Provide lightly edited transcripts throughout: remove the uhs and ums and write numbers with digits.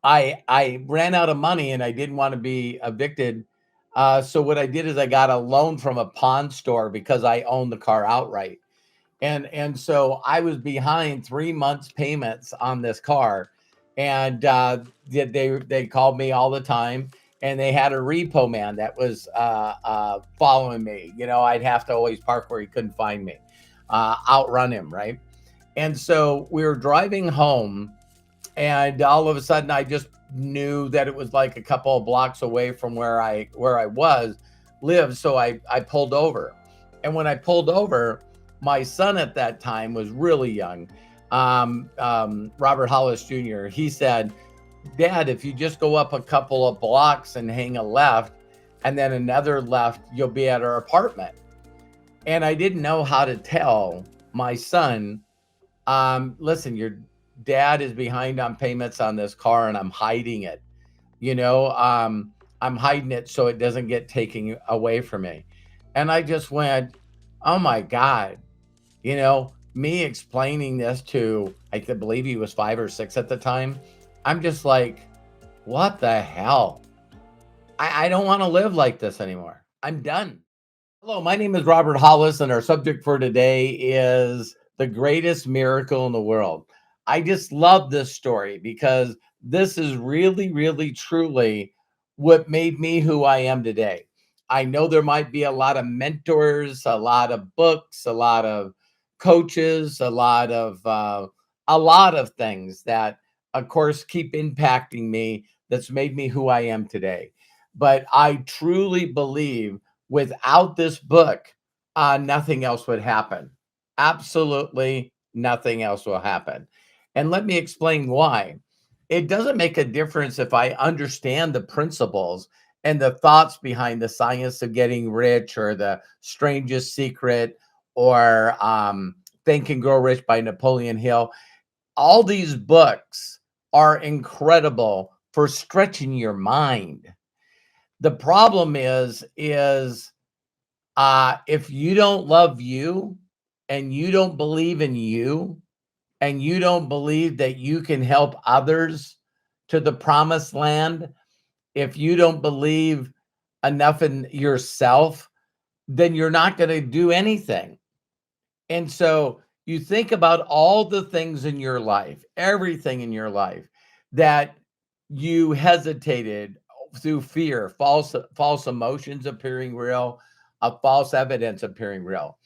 I ran out of money and I didn't want to be evicted. So what I did is I got a loan from a pawn store because I owned the car outright. And so I was behind 3 months payments on this car, and they called me all the time, and they had a repo man that was following me. I'd have to always park where he couldn't find me, outrun him, right? And so we were driving home, and all of a sudden I just knew that it was like a couple of blocks away from where I was lived. So I pulled over, and when I pulled over, my son at that time was really young, Robert Hollis Jr. He said, "Dad, if you just go up a couple of blocks and hang a left and then another left, you'll be at our apartment." And I didn't know how to tell my son, listen, your dad is behind on payments on this car and I'm hiding it. I'm hiding it so it doesn't get taken away from me. And I just went, oh my God, me explaining this to, I believe he was 5 or 6 at the time. I'm just like, what the hell? I don't want to live like this anymore. I'm done. Hello, my name is Robert Hollis, and our subject for today is the greatest miracle in the world. I just love this story because this is really, really, truly what made me who I am today. I know there might be a lot of mentors, a lot of books, a lot of coaches, a lot of things that, of course, keep impacting me. That's made me who I am today. But I truly believe without this book, nothing else would happen. Absolutely nothing else will happen. And let me explain why. It doesn't make a difference if I understand the principles and the thoughts behind the science of getting rich, or the strangest secret, or Think and Grow Rich by Napoleon Hill. All these books are incredible for stretching your mind. The problem is if you don't love you, and you don't believe in you, and you don't believe that you can help others to the promised land, if you don't believe enough in yourself, then you're not going to do anything. And so you think about all the things in your life, everything in your life that you hesitated through fear, false emotions appearing real, false evidence appearing real.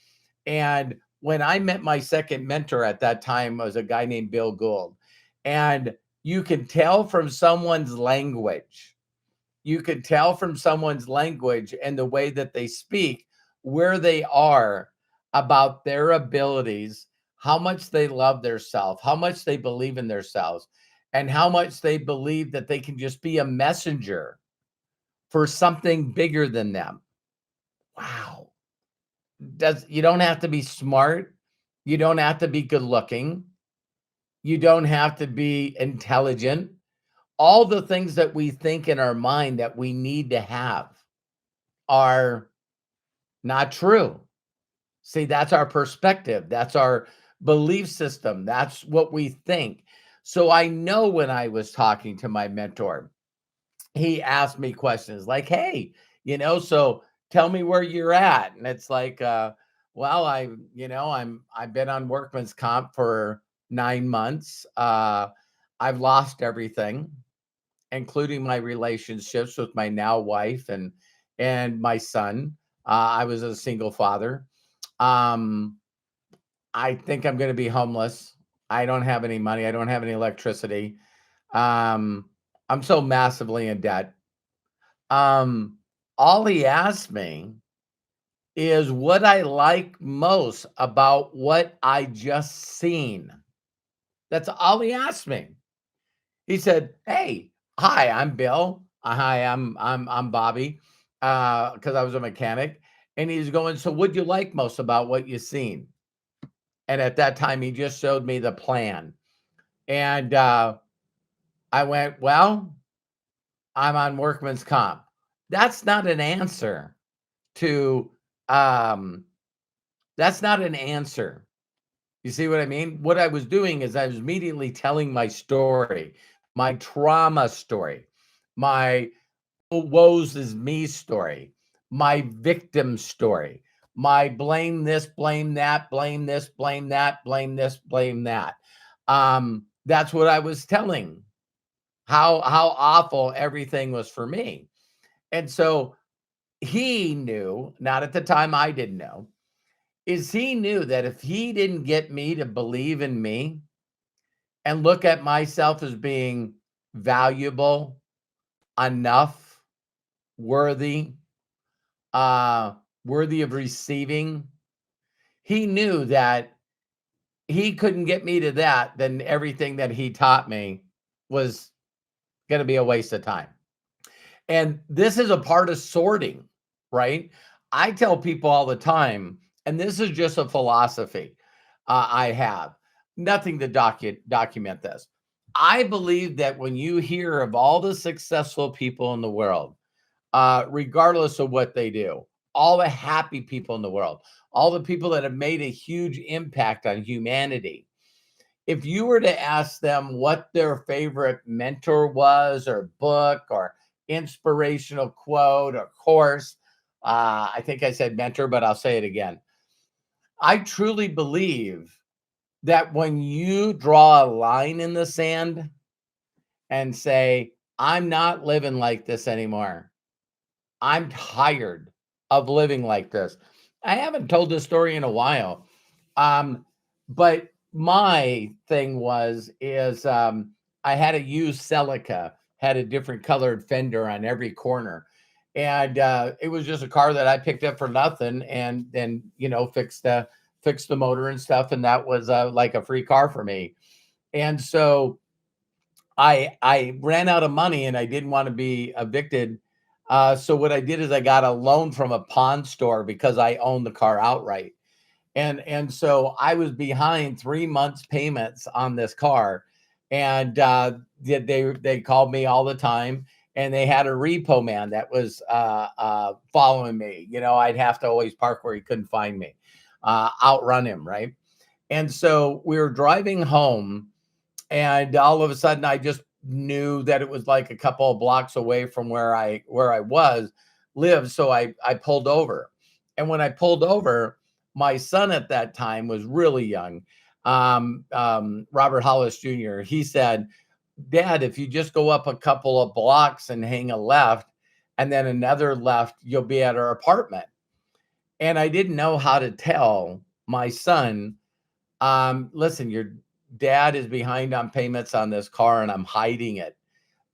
And when I met my second mentor at that time was a guy named Bill Gould. And you can tell from someone's language. You can tell from someone's language and the way that they speak where they are about their abilities, how much they love themselves, how much they believe in themselves, and how much they believe that they can just be a messenger for something bigger than them. Wow. You don't have to be smart. You don't have to be good looking. You don't have to be intelligent. All the things that we think in our mind that we need to have are not true. See, that's our perspective. That's our belief system. That's what we think. So I know when I was talking to my mentor, he asked me questions like, hey, so tell me where you're at. And it's like, well, I've been on workman's comp for 9 months. I've lost everything, including my relationships with my now wife and my son. I was a single father. Um, I think I'm going to be homeless. I don't have any money. I don't have any electricity. Um, I'm so massively in debt. Um, all he asked me is what I like most about what I just seen. That's all he asked me. He said, "Hey, hi, I'm Bill. Hi, I'm Bobby," because I was a mechanic. And he's going, "So what'd you like most about what you seen?" And at that time, he just showed me the plan. And I went, "Well, I'm on workman's comp." That's not an answer to, um, that's not an answer. You see what I mean? What I was doing is I was immediately telling my story, my trauma story, my woes is me story, my victim story, my blame this, blame that, blame this, blame that, blame this, blame that. That's what I was telling, how awful everything was for me. And so he knew, not at the time I didn't know, is he knew that if he didn't get me to believe in me and look at myself as being valuable, enough, worthy, uh, worthy of receiving, he knew that he couldn't get me to that, then everything that he taught me was going to be a waste of time. And this is a part of sorting, right? I tell people all the time, and this is just a philosophy I have, nothing to document this. I believe that when you hear of all the successful people in the world, regardless of what they do, all the happy people in the world, all the people that have made a huge impact on humanity, if you were to ask them what their favorite mentor was, or book, or inspirational quote, or course, I think I said mentor, but I'll say it again. I truly believe that when you draw a line in the sand and say, I'm not living like this anymore, I'm tired of living like this. I haven't told this story in a while. But my thing is I had a used Celica, had a different colored fender on every corner. And it was just a car that I picked up for nothing, and then, fixed the motor and stuff. And that was like a free car for me. And so I ran out of money and I didn't want to be evicted. So what I did is I got a loan from a pawn store because I owned the car outright. And so I was behind 3 months payments on this car. And they called me all the time, and they had a repo man that was following me. I'd have to always park where he couldn't find me, outrun him, right? And so we were driving home, and all of a sudden I just knew that it was like a couple of blocks away from where I was lived. So I pulled over. And when I pulled over, my son at that time was really young, Robert Hollis Jr. He said, Dad, if you just go up a couple of blocks and hang a left and then another left, you'll be at our apartment. And I didn't know how to tell my son, listen, your dad is behind on payments on this car and I'm hiding it.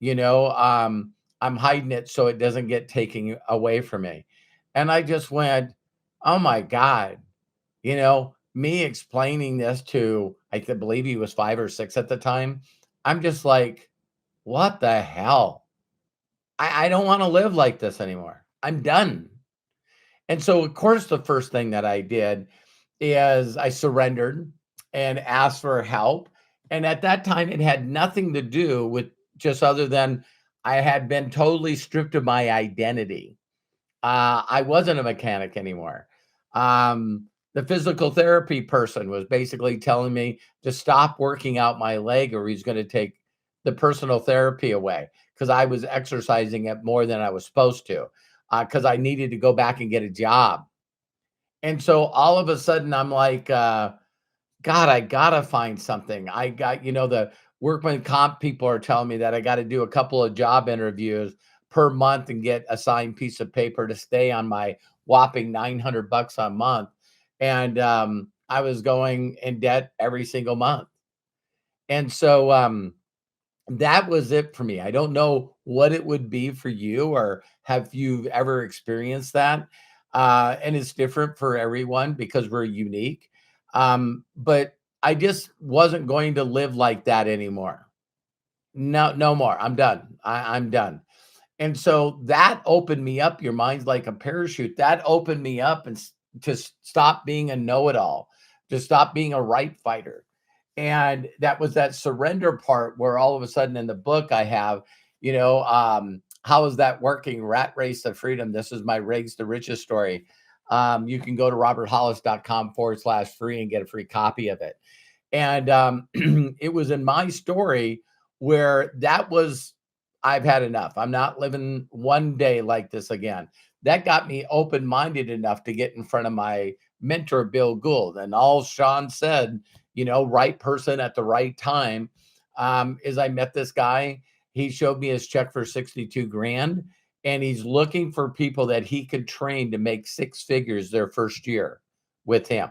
I'm hiding it so it doesn't get taken away from me. And I just went, oh my God, me explaining this to, I believe he was 5 or 6 at the time. I'm just like, what the hell? I don't want to live like this anymore. I'm done. And so, of course, the first thing that I did is I surrendered and asked for help. And at that time, it had nothing to do with just other than I had been totally stripped of my identity. I wasn't a mechanic anymore. The physical therapy person was basically telling me to stop working out my leg or he's going to take the personal therapy away because I was exercising it more than I was supposed to, because I needed to go back and get a job. And so all of a sudden, I'm like, God, I gotta find something. I got, the workman comp people are telling me that I got to do a couple of job interviews per month and get a signed piece of paper to stay on my whopping $900 a month. And I was going in debt every single month. And so that was it for me. I don't know what it would be for you, or have you ever experienced that? And it's different for everyone because we're unique. But I just wasn't going to live like that anymore. No, no more. I'm done. I'm done. And so that opened me up. Your mind's like a parachute. That opened me up to stop being a know-it-all, to stop being a right fighter. And that was that surrender part where all of a sudden in the book I have, how is that working? Rat Race to Freedom. This is my rags to riches story. You can go to roberthollis.com/free and get a free copy of it. And it was in my story where that was, I've had enough. I'm not living one day like this again. That got me open minded enough to get in front of my mentor, Bill Gould. And all Sean said, right person at the right time, is I met this guy. He showed me his check for 62 grand, and he's looking for people that he could train to make six figures their first year with him.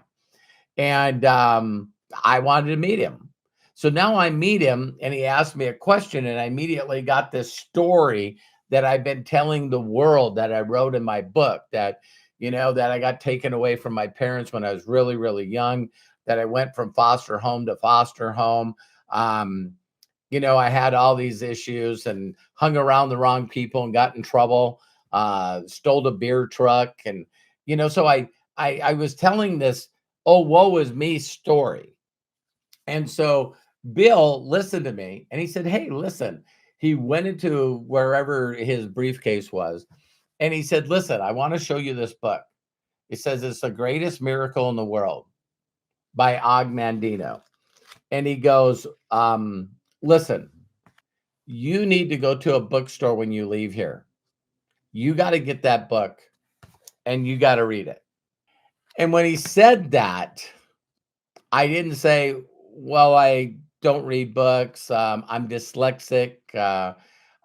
And I wanted to meet him. So now I meet him and he asked me a question, and I immediately got this story that I've been telling the world that I wrote in my book, that, that I got taken away from my parents when I was really, really young, that I went from foster home to foster home. Um, I had all these issues and hung around the wrong people and got in trouble, stole a beer truck. And, so I was telling this, oh, woe is me story. And so Bill listened to me and he said, hey, listen, he went into wherever his briefcase was. And he said, listen, I want to show you this book. He says, it's the greatest miracle in the world by Og Mandino. And he goes, listen, you need to go to a bookstore when you leave here. You got to get that book and you got to read it. And when he said that, I didn't say, well, I don't read books. I'm dyslexic.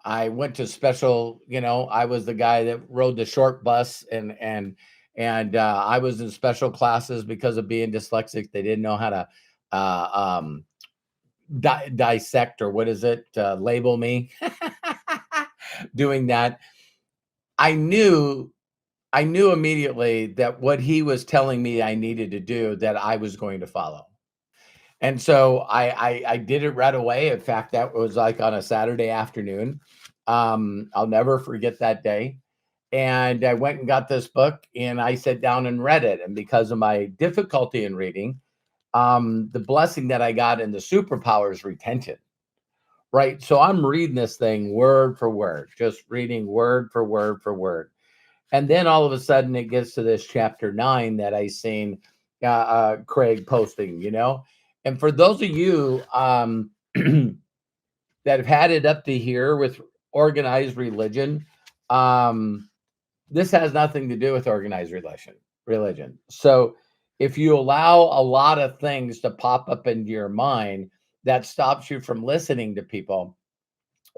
I went to special, I was the guy that rode the short bus, and I was in special classes because of being dyslexic. They didn't know how to dissect, or what is it, label me doing that. I knew immediately that what he was telling me I needed to do, that I was going to follow. And so I did it right away. In fact, that was like on a Saturday afternoon. I'll never forget that day. And I went and got this book and I sat down and read it. And because of my difficulty in reading, the blessing that I got in the superpower is retention. Right. So I'm reading this thing word for word, just reading word for word for word. And then all of a sudden it gets to this chapter 9 that I seen Craig posting, And for those of you that have had it up to here with organized religion, this has nothing to do with organized religion. So if you allow a lot of things to pop up into your mind that stops you from listening to people,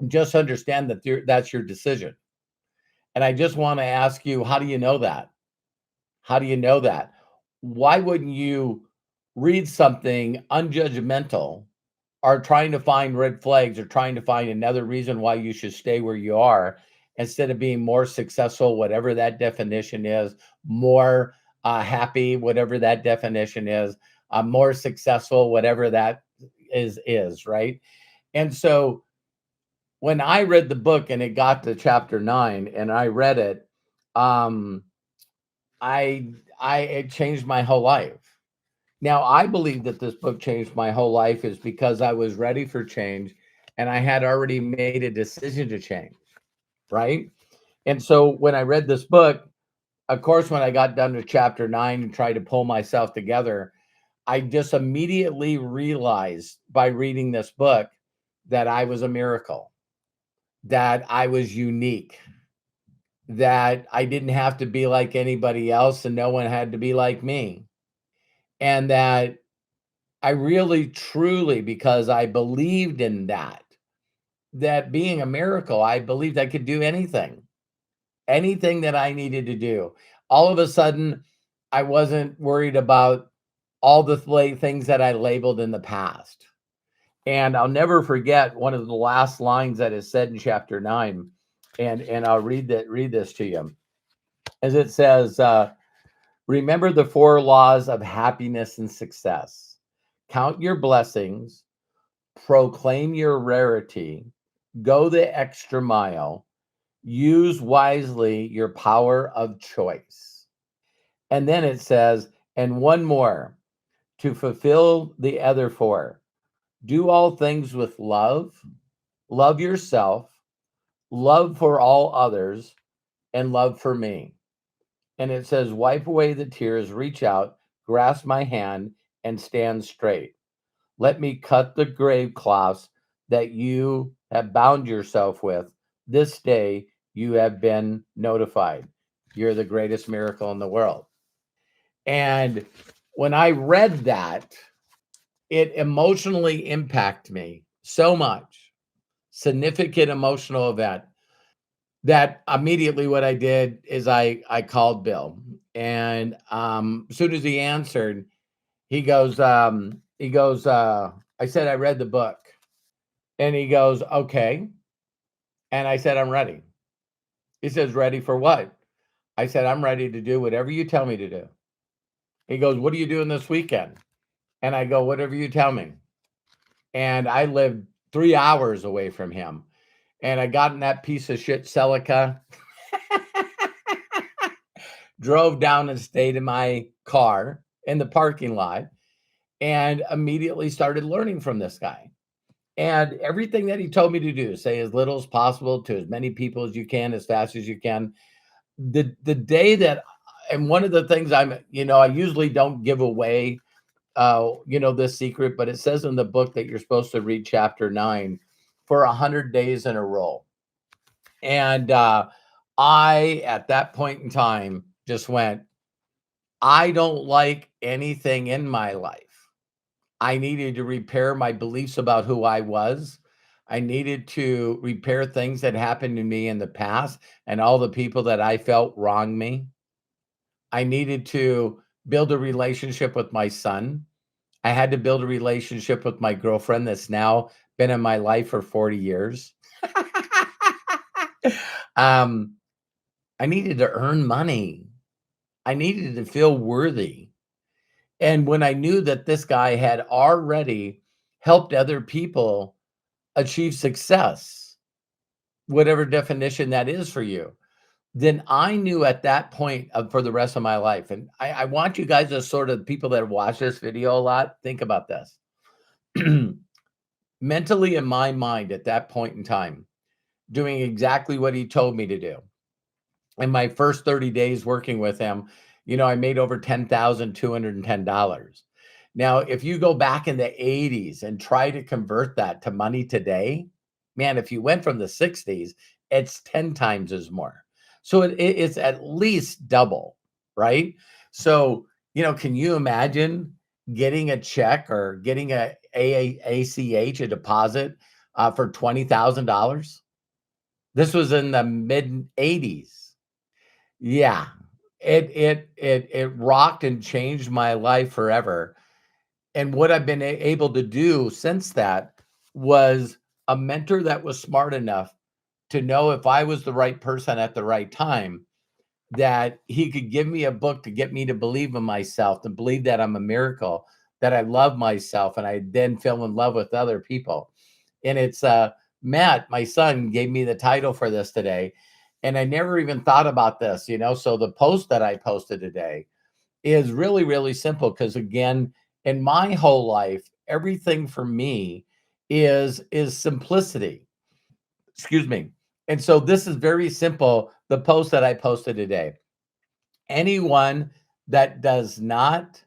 just understand that that's your decision. And I just want to ask you, how do you know that? How do you know that? Why wouldn't you read something unjudgmental, or trying to find red flags, or trying to find another reason why you should stay where you are, instead of being more successful, whatever that definition is, more happy, whatever that definition is, more successful, whatever that is, right? And so when I read the book and it got to chapter 9 and I read it, it changed my whole life. Now, I believe that this book changed my whole life is because I was ready for change and I had already made a decision to change, right? And so when I read this book, of course, when I got done with chapter 9 and tried to pull myself together, I just immediately realized by reading this book that I was a miracle, that I was unique, that I didn't have to be like anybody else and no one had to be like me. And that I really, truly, because I believed in that being a miracle, I believed I could do anything that I needed to do. All of a sudden, I wasn't worried about all the things that I labeled in the past. And I'll never forget one of the last lines that is said in chapter 9. And I'll read this to you. As it says, remember the 4 laws of happiness and success. Count your blessings, proclaim your rarity, go the extra mile, use wisely your power of choice. And then it says, and one more, to fulfill the other 4. Do all things with love, love yourself, love for all others, and love for me. And it says, wipe away the tears, reach out, grasp my hand, and stand straight. Let me cut the grave cloths that you have bound yourself with, this day you have been notified. You're the greatest miracle in the world. And when I read that, it emotionally impacted me so much, significant emotional event, that immediately what I did is I called Bill. And as soon as he answered, he goes, I said, I read the book. And he goes, okay. And I said, I'm ready. He says, ready for what? I said, I'm ready to do whatever you tell me to do. He goes, what are you doing this weekend? And I go, whatever you tell me. And I lived 3 hours away from him. And I got in that piece of shit Celica, drove down and stayed in my car in the parking lot, and immediately started learning from this guy. And everything that he told me to do, say as little as possible to as many people as you can, as fast as you can. The day that, and one of the things I usually don't give away, this secret, but it says in the book that you're supposed to read chapter 9 for 100 days in a row. And I, at that point in time, just went, I don't like anything in my life. I needed to repair my beliefs about who I was. I needed to repair things that happened to me in the past and all the people that I felt wronged me. I needed to build a relationship with my son. I had to build a relationship with my girlfriend that's now been in my life for 40 years. um, I needed to earn money. I needed to feel worthy. And when I knew that this guy had already helped other people achieve success, whatever definition that is for you, then I knew at that point for the rest of my life. And I want you guys to sort of, people that watch this video a lot, think about this. Mentally, in my mind at that point in time, doing exactly what he told me to do. In my first 30 days working with him, I made over $10,210. Now, if you go back in the 80s and try to convert that to money today, man, if you went from the 60s, it's 10 times as more. So it's at least double, right? So, can you imagine getting a check or getting ACH, a deposit for $20,000? This was in the mid 80s. Yeah, it rocked and changed my life forever. And what I've been able to do since that was a mentor that was smart enough to know if I was the right person at the right time, that he could give me a book to get me to believe in myself, to believe that I'm a miracle, that I love myself, and I then fell in love with other people. And it's Matt, my son, gave me the title for this today. And I never even thought about this, So the post that I posted today is really, really simple because, again, in my whole life, everything for me is simplicity. Excuse me. And so this is very simple. The post that I posted today. Anyone that does not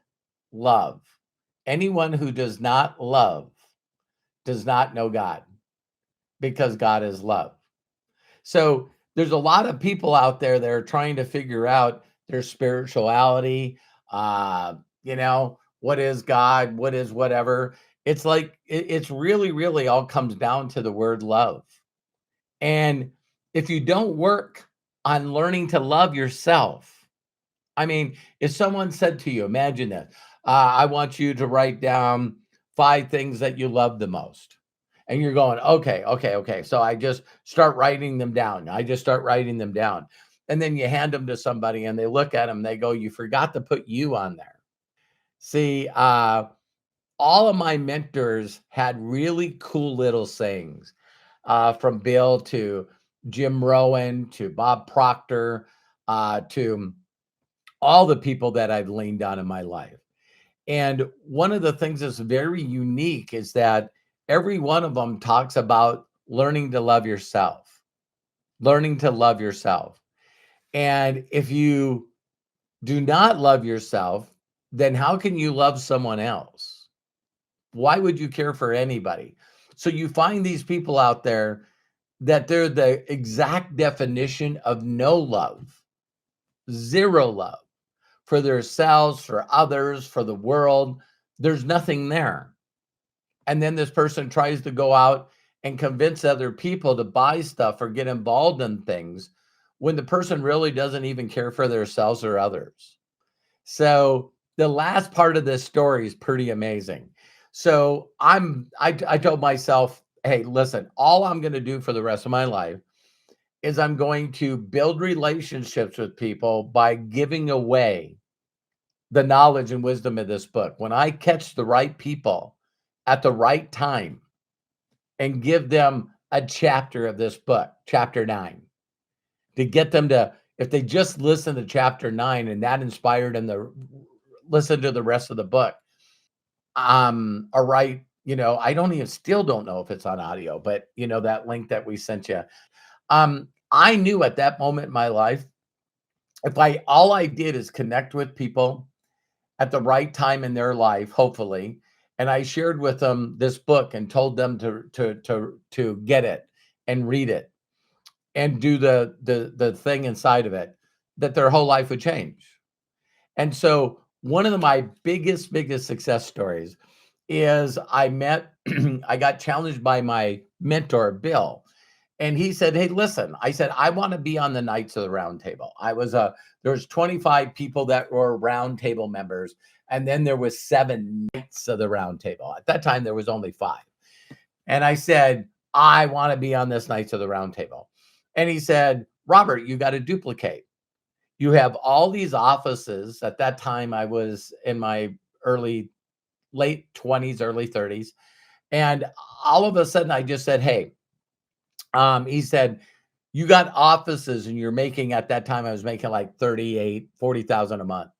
love, anyone who does not love does not know God, because God is love. So there's a lot of people out there that are trying to figure out their spirituality. What is God? What is whatever? It's like, it's really, really all comes down to the word love. And if you don't work on learning to love yourself, I mean, if someone said to you, imagine that, I want you to write down 5 things that you love the most. And you're going, okay, okay, okay. So I just start writing them down. I just start writing them down. And then you hand them to somebody and they look at them, they go, you forgot to put you on there. See, all of my mentors had really cool little sayings, from Bill to Jim Rohn to Bob Proctor, to all the people that I've leaned on in my life. And one of the things that's very unique is that every one of them talks about learning to love yourself, learning to love yourself. And if you do not love yourself, then how can you love someone else? Why would you care for anybody? So you find these people out there that they're the exact definition of no love, zero love for themselves, for others, for the world. There's nothing there. And then this person tries to go out and convince other people to buy stuff or get involved in things when the person really doesn't even care for themselves or others. So the last part of this story is pretty amazing. So I told myself, hey, listen, all I'm going to do for the rest of my life is I'm going to build relationships with people by giving away the knowledge and wisdom of this book. When I catch the right people at the right time and give them a chapter of this book, chapter 9, to get them to, if they just listen to chapter 9 and that inspired them to listen to the rest of the book. All right, I don't even still don't know if it's on audio, but that link that we sent you. I knew at that moment in my life, if I all I did is connect with people at the right time in their life, hopefully, and I shared with them this book and told them to get it and read it and do the thing inside of it, that their whole life would change. And so one of my biggest success stories is I got challenged by my mentor, Bill. And he said, hey, listen, I said, I want to be on the Knights of the Round Table. There's 25 people that were round table members. And then there was 7 Knights of the Round Table. At that time, there was only 5. And I said, I want to be on this Knights of the Round Table. And he said, Robert, you got to duplicate. You have all these offices. At that time, I was in my late 20s, early 30s. And all of a sudden, I just said, hey, he said, you got offices and you're making, at that time, I was making like 40,000 a month.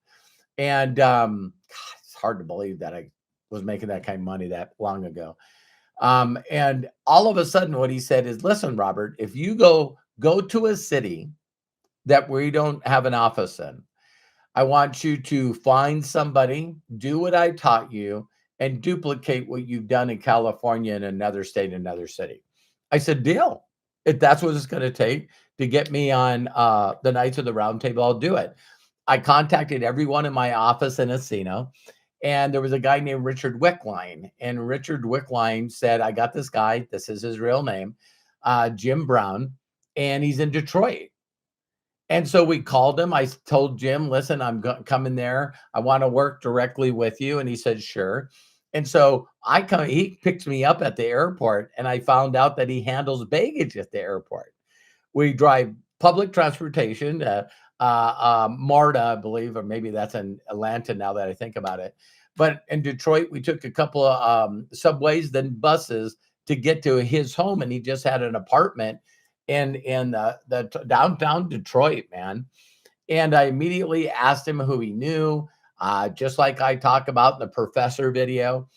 And God, it's hard to believe that I was making that kind of money that long ago. And all of a sudden, what he said is, listen, Robert, if you go to a city that we don't have an office in, I want you to find somebody, do what I taught you, and duplicate what you've done in California in another state, another city. I said, deal. If that's what it's going to take to get me on the Knights of the Round Table, I'll do it. I contacted everyone in my office in Encino, and there was a guy named Richard Wickline. And Richard Wickline said, I got this guy. This is his real name, Jim Brown, and he's in Detroit. And so we called him. I told Jim, listen, I'm coming there. I want to work directly with you. And he said, sure. And so he picked me up at the airport, and I found out that he handles baggage at the airport. We drive public transportation, MARTA, I believe, or maybe that's in Atlanta now that I think about it. But in Detroit, we took a couple of subways, then buses to get to his home. And he just had an apartment in the downtown Detroit, man. And I immediately asked him who he knew, just like I talk about in the professor video.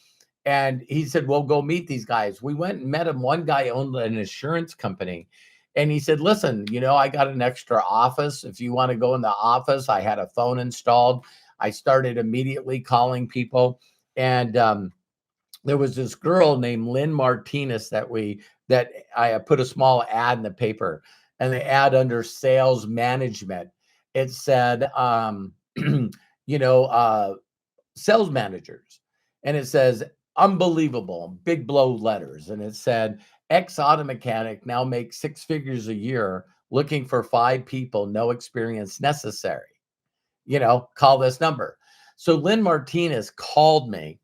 And he said, well, go meet these guys. We went and met him. One guy owned an insurance company. And he said, listen, I got an extra office. If you want to go in the office, I had a phone installed. I started immediately calling people. And there was this girl named Lynn Martinez that I put a small ad in the paper, and the ad under sales management, it said, sales managers. And it says, unbelievable, big blow letters. And it said, ex-auto mechanic now makes 6 figures a year, looking for 5 people, no experience necessary. Call this number. So Lynn Martinez called me.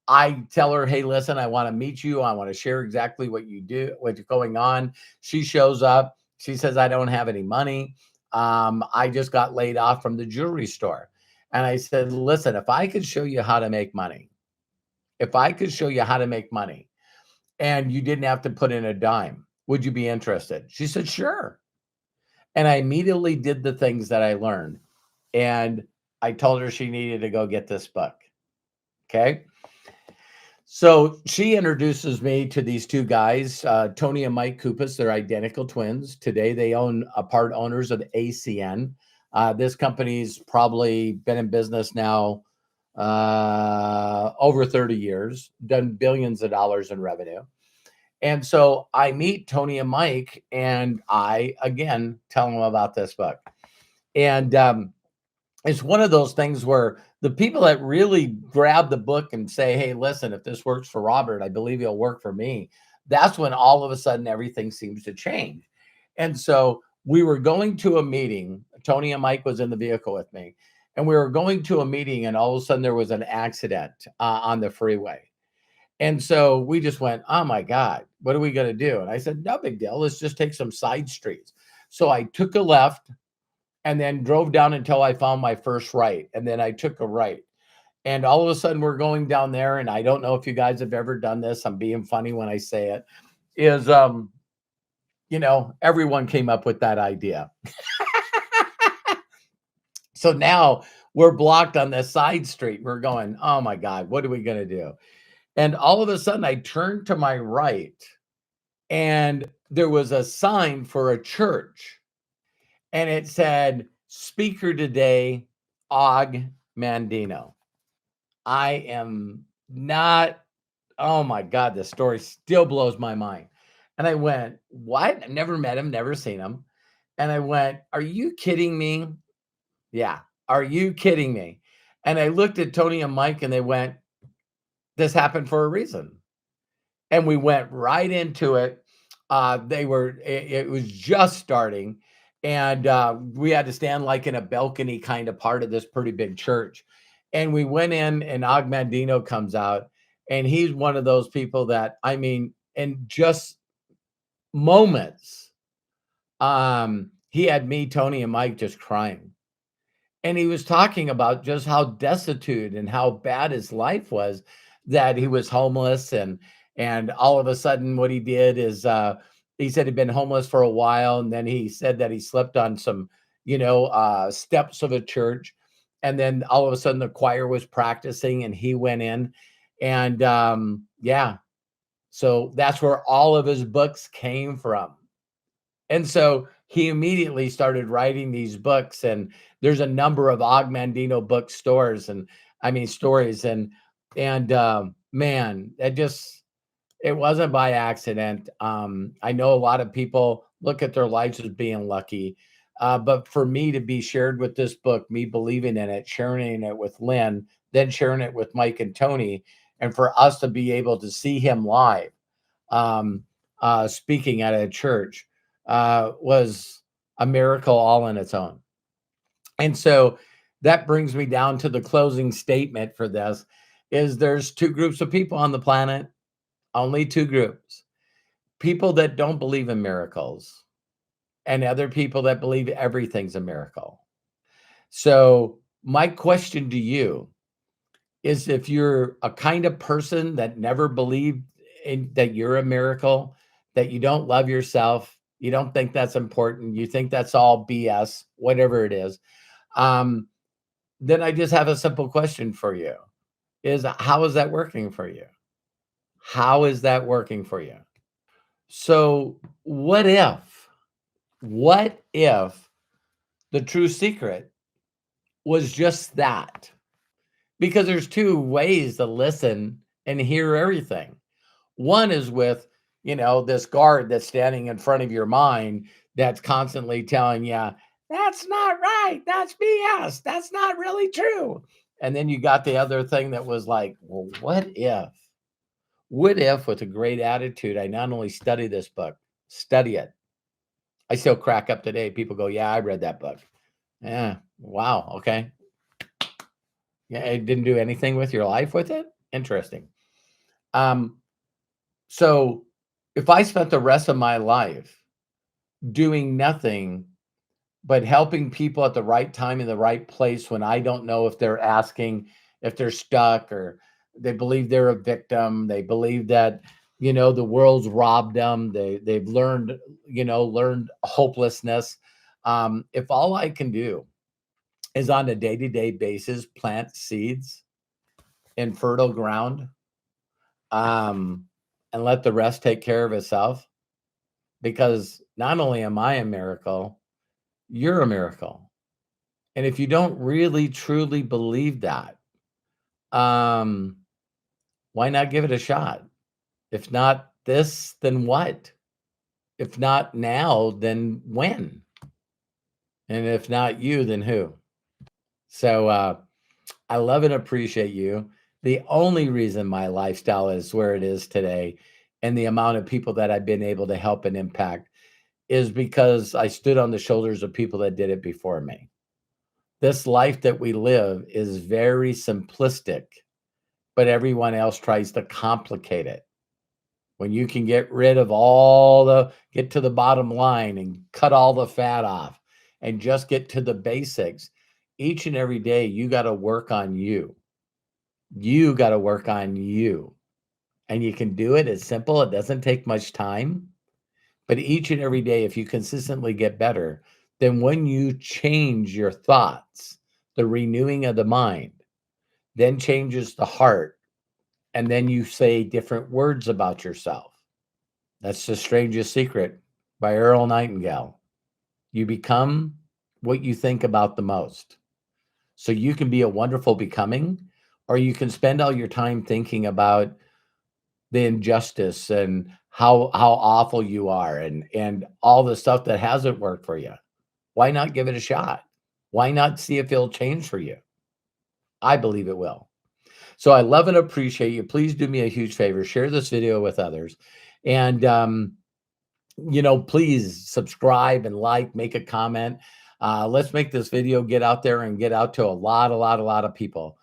I tell her, hey, listen, I want to meet you. I want to share exactly what you do, what's going on. She shows up. She says, I don't have any money. I just got laid off from the jewelry store. And I said, listen, if I could show you how to make money, and you didn't have to put in a dime, would you be interested? She said, sure. And I immediately did the things that I learned. And I told her she needed to go get this book. Okay. So she introduces me to these 2 guys, Tony and Mike Kupas. They're identical twins. Today, they are part owners of ACN. This company's probably been in business now over 30 years, done billions of dollars in revenue. And so I meet Tony and Mike, and I again tell them about this book. And it's one of those things where the people that really grab the book and say, "Hey, listen, if this works for Robert, I believe it'll work for me." That's when all of a sudden everything seems to change. And so we were going to a meeting. Tony and Mike was in the vehicle with me, and we were going to a meeting, and all of a sudden there was an accident on the freeway. And so we just went, "Oh my God, what are we going to do?" And I said, "No big deal. Let's just take some side streets." So I took a left and then drove down until I found my first right. And then I took a right. And all of a sudden we're going down there. And I don't know if you guys have ever done this. I'm being funny when I say it, is everyone came up with that idea. So now we're blocked on this side street. We're going, "Oh my God, what are we going to do?" And all of a sudden I turned to my right and there was a sign for a church. And it said, "Speaker today, Og Mandino." I am not, oh my God, the story still blows my mind. And I went, "What? I've never met him, never seen him." And I went, "Are you kidding me?" Yeah. "Are you kidding me?" And I looked at Tony and Mike and they went, "This happened for a reason." And we went right into it. It was just starting, and we had to stand like in a balcony kind of part of this pretty big church. And we went in, and Og Mandino comes out, and he's one of those people that, I mean, in just moments, he had me, Tony, and Mike just crying. And he was talking about just how destitute and how bad his life was, that he was homeless, and all of a sudden what he did is he said he'd been homeless for a while, and then he said that he slept on some steps of a church, and then all of a sudden the choir was practicing and he went in, and yeah, so that's where all of his books came from. And so he immediately started writing these books, and there's a number of Og Mandino bookstores, and I mean stories, and man, it wasn't by accident. I know a lot of people look at their lives as being lucky, but for me to be shared with this book, me believing in it, sharing it with Lynn, then sharing it with Mike and Tony, and for us to be able to see him live, um, speaking at a church, was a miracle all in its own. And so that brings me down to the closing statement for this: is there's two groups of people on the planet, only two groups: people that don't believe in miracles, and other people that believe everything's a miracle. So my question to you is, if you're a kind of person that never believed that you're a miracle, that you don't love yourself, you don't think that's important, you think that's all BS, whatever it is, um, then I just have a simple question for you: is how is that working for you? How is that working for you? So what if the true secret was just that? Because there's two ways to listen and hear everything. One is with, this guard that's standing in front of your mind that's constantly telling you, "That's not right. That's BS. That's not really true." And then you got the other thing that was like, "Well, what if? What if with a great attitude, I not only study this book, study it." I still crack up today. People go, "Yeah, I read that book." Yeah. Wow. Okay. Yeah. It didn't do anything with your life with it. Interesting. Um, so if I spent the rest of my life doing nothing but helping people at the right time in the right place, when I don't know if they're asking, if they're stuck, or they believe they're a victim, they believe that the world's robbed them, they've learned hopelessness. If all I can do is on a day-to-day basis plant seeds in fertile ground, um, and let the rest take care of itself, because not only am I a miracle, you're a miracle. And if you don't really truly believe that, um, why not give it a shot? If not this, then what? If not now, then when? And if not you, then who? So I love and appreciate you. The only reason my lifestyle is where it is today and the amount of people that I've been able to help and impact is because I stood on the shoulders of people that did it before me. This life that we live is very simplistic, but everyone else tries to complicate it. When you can get rid of get to the bottom line and cut all the fat off and just get to the basics, each and every day, you got to work on you. You got to work on you. And you can do it. It's simple. It doesn't take much time. But each and every day, if you consistently get better, then when you change your thoughts, the renewing of the mind, then changes the heart. And then you say different words about yourself. That's the Strangest Secret by Earl Nightingale. You become what you think about the most. So you can be a wonderful becoming, or you can spend all your time thinking about the injustice and how awful you are and all the stuff that hasn't worked for you. Why not give it a shot? Why not see if it'll change for you? I believe it will. So I love and appreciate you. Please do me a huge favor. Share this video with others. And please subscribe and like, make a comment. Let's make this video get out there and get out to a lot of people,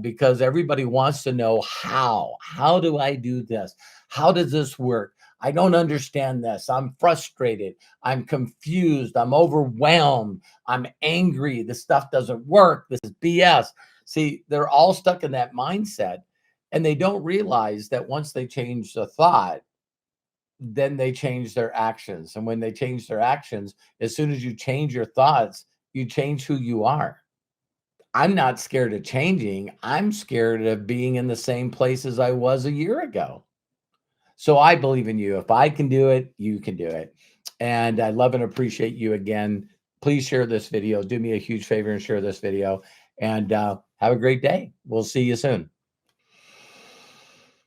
because everybody wants to know how do I do this? How does this work? I don't understand this. I'm frustrated. I'm confused. I'm overwhelmed. I'm angry. This stuff doesn't work. This is BS. See, they're all stuck in that mindset, and they don't realize that once they change the thought, then they change their actions. And when they change their actions, as soon as you change your thoughts, you change who you are. I'm not scared of changing. I'm scared of being in the same place as I was a year ago. So I believe in you. If I can do it, you can do it. And I love and appreciate you again. Please share this video. Do me a huge favor and share this video. And have a great day. We'll see you soon.